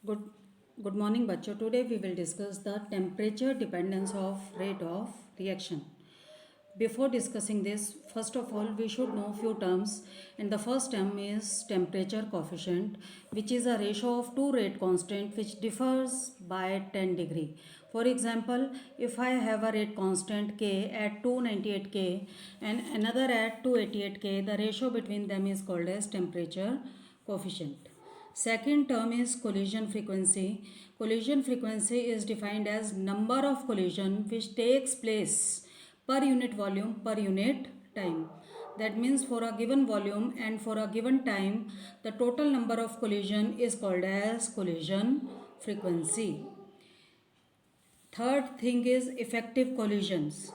Good, good morning, bachcho. Today we will discuss the temperature dependence of rate of reaction. Before discussing this, first of all, we should know few terms. And the first term is temperature coefficient, which is a ratio of two rate constant which differs by 10 degree. For example, if I have a rate constant K at 298 K and another at 288 K, the ratio between them is called as temperature coefficient. Second term is collision frequency. Collision frequency is defined as number of collision which takes place per unit volume per unit time. That means for a given volume and for a given time, the total number of collision is called as collision frequency. Third thing is effective collisions.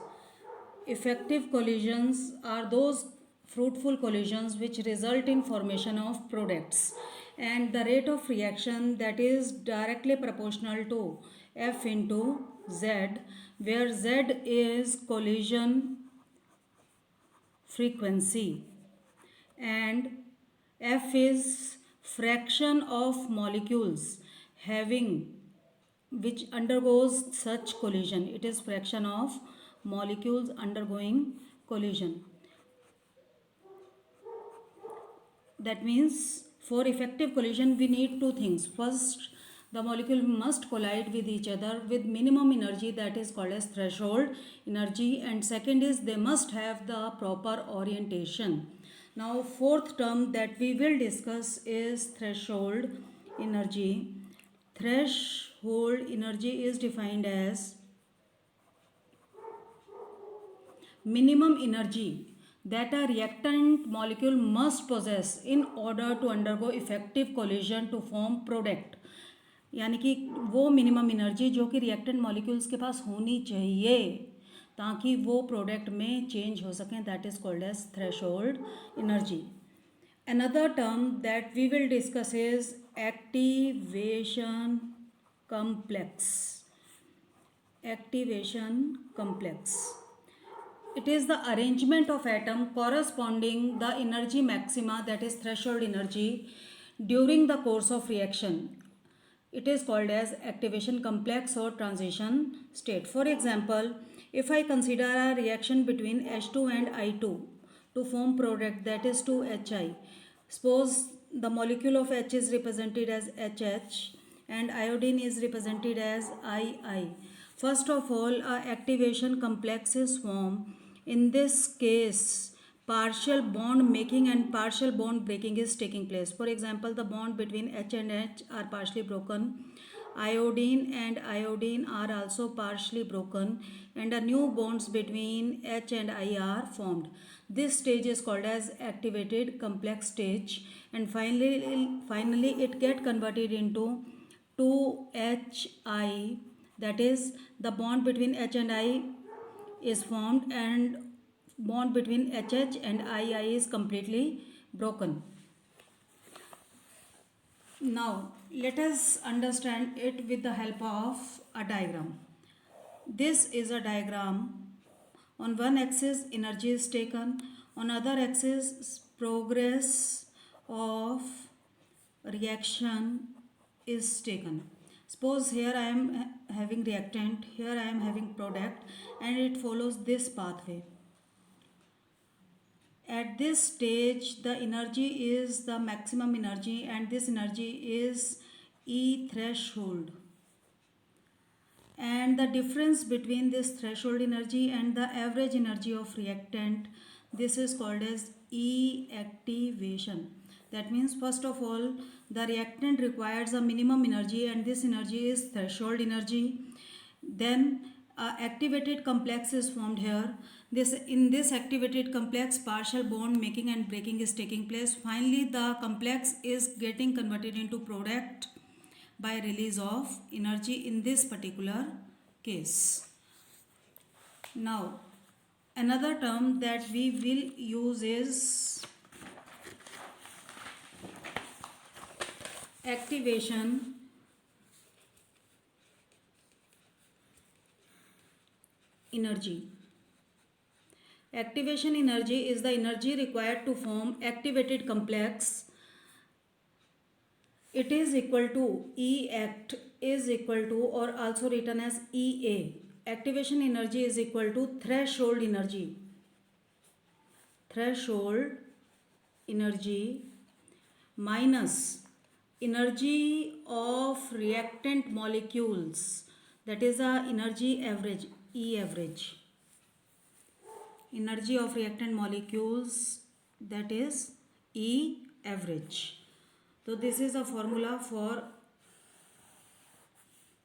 Effective collisions are those fruitful collisions which result in formation of products, and the rate of reaction that is directly proportional to F into Z, where Z is collision frequency and F is fraction of molecules having which undergoes such collision. It is fraction of molecules undergoing collision. That means for effective collision we need two things. First, the molecule must collide with each other with minimum energy, that is called as threshold energy, and second is they must have the proper orientation. Now fourth term that we will discuss is threshold energy. Threshold energy is defined as minimum energy that a reactant molecule must possess in order to undergo effective collision to form product. यानी कि वो minimum energy जो कि reactant molecules के पास होनी चाहिए ताकि वो प्रोडक्ट में चेंज हो सकें, that is called as threshold energy. Another term that we will discuss is activation complex. Activation complex. It is the arrangement of atom corresponding the energy maxima, that is threshold energy, during the course of reaction. It is called as activation complex or transition state. For example, if I consider a reaction between H2 and I2 to form product, that is 2HI. Suppose the molecule of H is represented as HH and iodine is represented as II. First of all, a activation complex is formed. In this case, partial bond making and partial bond breaking is taking place. For example, the bond between H and H are partially broken. Iodine and iodine are also partially broken, and a new bonds between H and I are formed. This stage is called as activated complex stage, and finally it get converted into 2HI. That is, the bond between H and I is formed and bond between HH and II is completely broken. Now let us understand it with the help of a diagram. This is a diagram. On one axis energy is taken, on other axis progress of reaction is taken. Suppose here I am having reactant, here I am having product, and it follows this pathway. At this stage the energy is the maximum energy, and this energy is E threshold, and the difference between this threshold energy and the average energy of reactant, this is called as E activation. That means first of all the reactant requires a minimum energy and this energy is threshold energy. Then activated complex is formed here. In this activated complex, partial bond making and breaking is taking place. Finally the complex is getting converted into product by release of energy in this particular case. Now another term that we will use is activation energy. Activation energy is the energy required to form activated complex it is equal to E act is equal to, or also written as EA. Activation energy is equal to threshold energy. Threshold energy minus energy of reactant molecules, that is the energy average, E average. Energy of reactant molecules, that is E average. So this is a formula for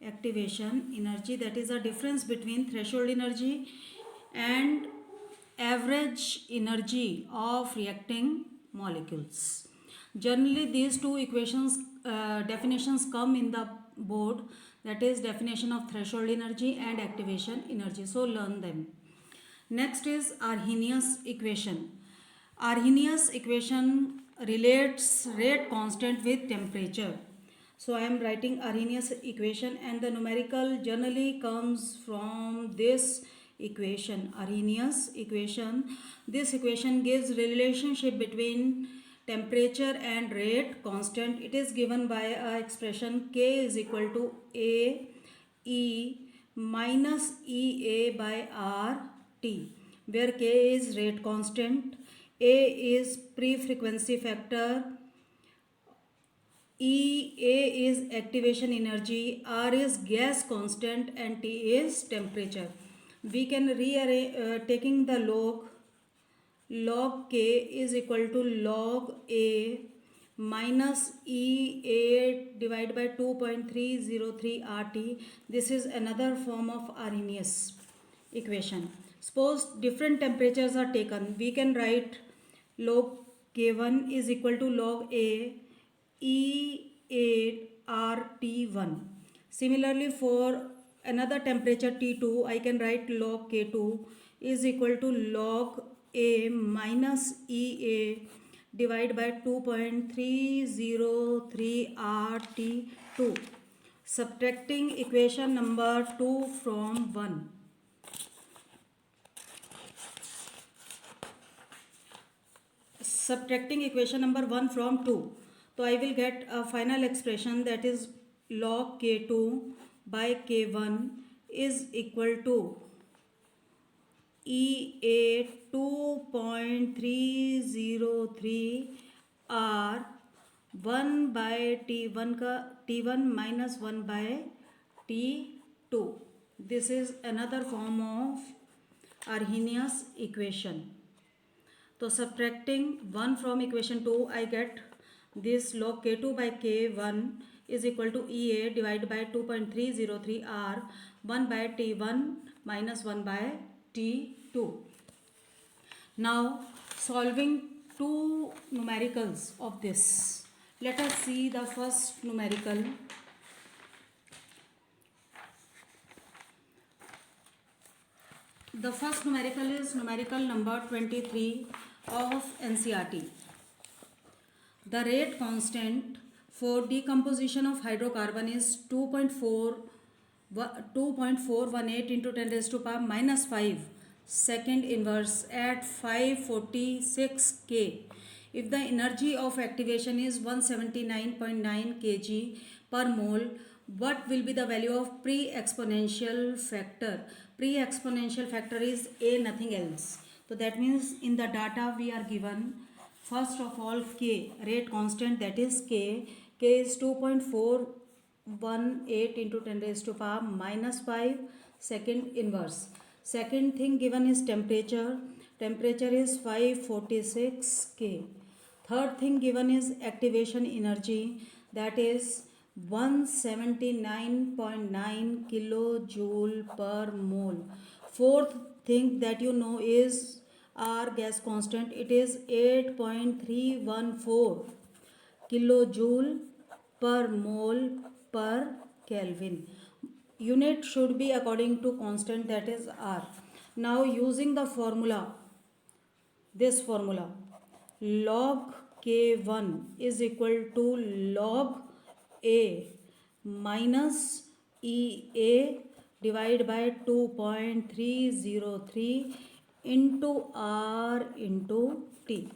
activation energy, that is a difference between threshold energy and average energy of reacting molecules. Generally these two equations definitions come in the board, that is definition of threshold energy and activation energy, so learn them. Next is Arrhenius equation. Arrhenius equation relates rate constant with temperature. So I am writing Arrhenius equation, and the numerical generally comes from this equation, Arrhenius equation. This equation gives relationship between temperature and rate constant. It is given by a expression K is equal to A E minus EA by RT, where K is rate constant, A is pre-frequency factor, EA is activation energy, R is gas constant, and T is temperature. We can rearrange taking the log K is equal to log A minus EA divided by 2.303 RT. This is another form of Arrhenius equation. Suppose different temperatures are taken, we can write log K1 is equal to log A E8 RT1. Similarly, for another temperature T2, I can write log K2 is equal to log A minus EA divided by 2.303 RT2. Subtracting equation number 2 from 1. Subtracting equation number 1 from 2. So I will get a final expression, that is log K2 by K1 is equal to EA 2.303 R 1 by T1 का T1 minus 1 by T2. This is another form of Arrhenius equation. So subtracting 1 from equation 2, I get this log K2 by K1 is equal to EA divided by 2.303 R 1 by T1 minus 1 by T2. Now solving two numericals of this. Let us see the first numerical. The first numerical is numerical number 23 of NCERT. The rate constant for decomposition of hydrocarbon is 2.418 into 10 raised to power minus 5 second inverse at 546 K. If the energy of activation is 179.9 kg per mole, what will be the value of pre-exponential factor? Pre-exponential factor is A, nothing else. So that means in the data we are given, first of all K, rate constant, that is K is 2.418 into 10 raised to power minus 5 second inverse. Second thing given is temperature is 546 K. Third thing given is activation energy, that is 179.9 kilojoule per mole. Fourth thing that you know is R gas constant, it is 8.314 kilojoule per mole per Kelvin. Unit should be according to constant, that is R. Now using the formula, this formula, log K1 is equal to log A minus EA divided by 2.303 into R into T.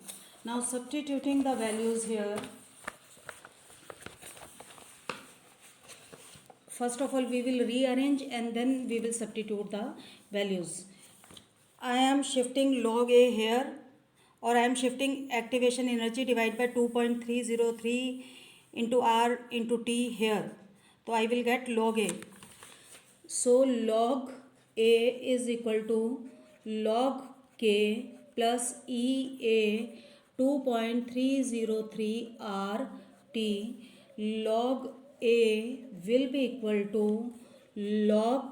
Now substituting the values here, first of all we will rearrange and then we will substitute the values. I am shifting log A here, or I am shifting activation energy divided by 2.303 into R into T here. So I will get log A. So log A is equal to log K plus EA 2.303 R T. Log A will be equal to log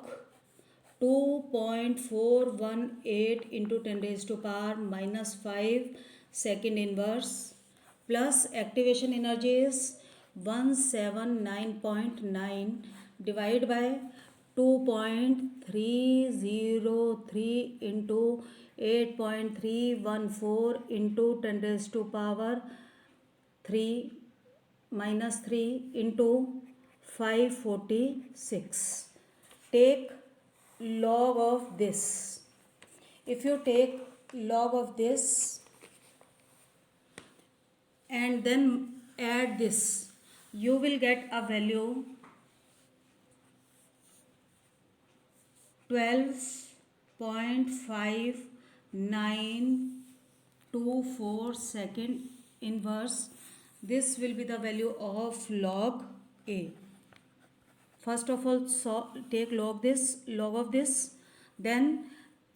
2.418 into 10 raised to power minus 5 second inverse plus activation energy is 179.9 divided by 2.303 into 8.314 into 10 raised to power 3 minus 3 into 546. Take log of this. If you take log of this and then add this, you will get a value 12.5924 second inverse. This will be the value of log A. First of all, take log of this. Then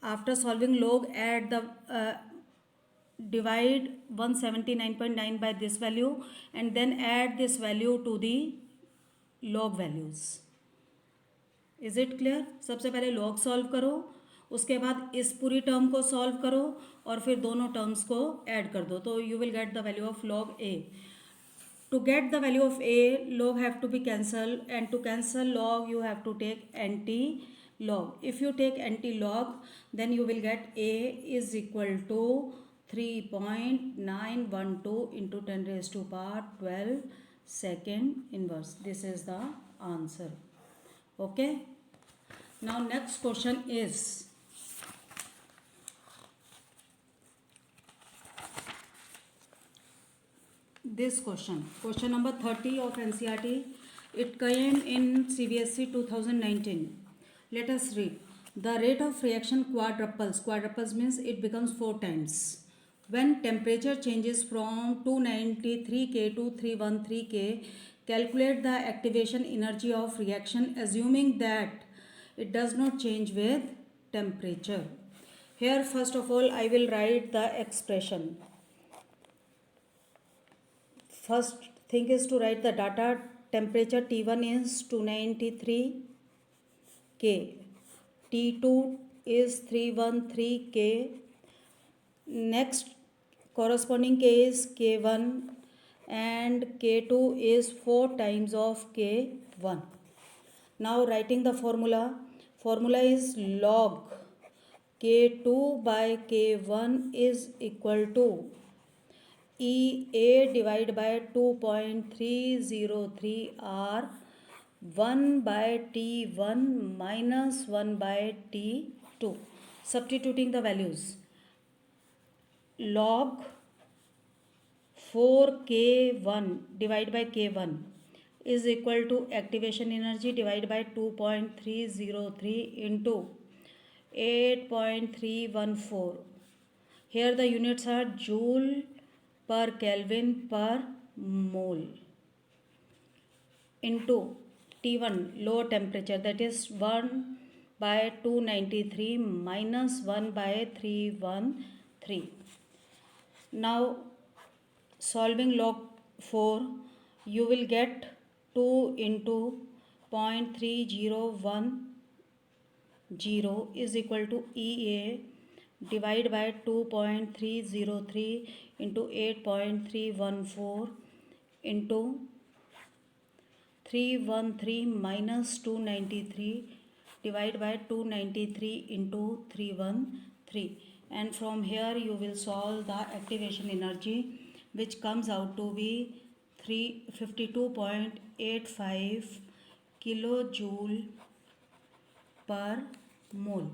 after solving log, add the divide 179.9 by this value and then add this value to the log values. Is it clear? सबसे पहले log solve करो, उसके बाद इस पूरी term को solve करो और फिर दोनों टर्म्स को ऐड कर दो, तो you will get the value of log A. To get the value of a, log have to be cancelled, and to cancel log you have to take anti-log. If you take anti-log, then you will get a is equal to 3.912 into 10 raised to power 12 second inverse. This is the answer. Okay. Now next question is this question number 30 of NCERT. It came in CBSE 2019. Let us read. The rate of reaction quadruples means it becomes 4 times when temperature changes from 293 K to 313 K. Calculate the activation energy of reaction assuming that it does not change with temperature. Here first of all I will write the expression. First thing is to write the data. Temperature T1 is 293 K, T2 is 313 K, next corresponding K is K1 and K2 is 4 times of K1. Now writing the formula is log K2 by K1 is equal to EA divided by 2.303 R 1 by T1 minus 1 by T2. Substituting the values. Log 4K1 divided by K1 is equal to activation energy divided by 2.303 into 8.314. Here the units are joule per Kelvin per mole into T1 lower temperature, that is 1 by 293 minus 1 by 313. Now solving log 4, you will get 2 into 0.3010 is equal to EA divided by 2.303 into 8.314 into 313 minus 293 divided by 293 into 313, and from here you will solve the activation energy, which comes out to be 352.85 kilojoule per mole.